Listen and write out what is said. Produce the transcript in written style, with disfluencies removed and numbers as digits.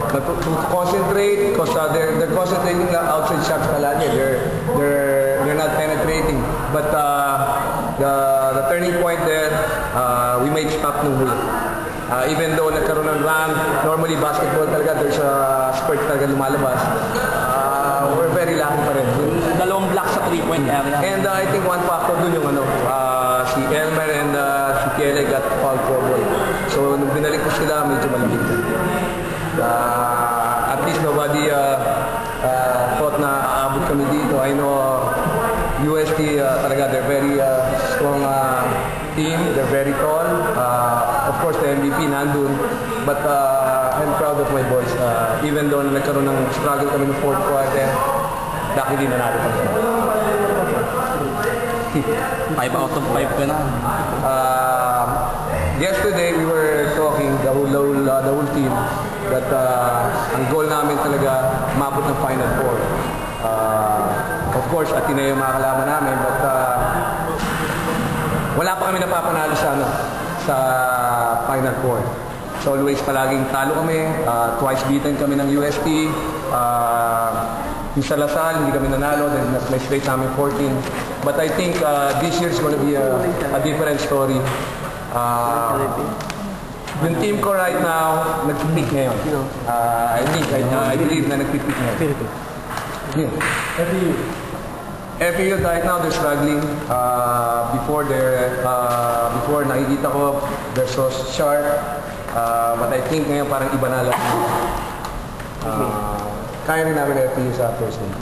to concentrate because they're concentrating lang outside shots palagi. They're not penetrating. But the turning point there, we made stop nung huli. Even though nagkaroon ng run, normally basketball talaga, there's a spurt talaga lumalabas. We're very lucky pa rin. Dalawang block sa 3-point area. And I think one factor dun yung si Elmer and si Kiele got foul trouble. So nung binalik ko sila, medyo malamig. At least nobody thought na aabot kami dito. I know UST talaga, they're very strong team. They're very tall. Of course, the MVP nandun. But I'm proud of my boys. Even though nagkaroon ng struggle kami ng fourth quarter, luckily na natin kami. 5 out of 5 ka na. Yesterday, we were talking, the whole team, that ang goal namin talaga, mabot ng Final Four. Of course, Ateneo yung mga kalaban namin, but wala pa kami napapanalo sa Final Four. So always palaging talo kami, twice beaten kami ng UST, yung sa Lasal, hindi kami nanalo, then may straight namin 14. But I think this year is going to be a different story. Yung team ko right now, nag-peak ngayon. I believe na nag-peak ngayon. Yeah. Every year right now they're struggling. Before nakikita ko, they're so sharp. But I think ngayon parang iba na lang. Kaya rin namin FPU sa first game.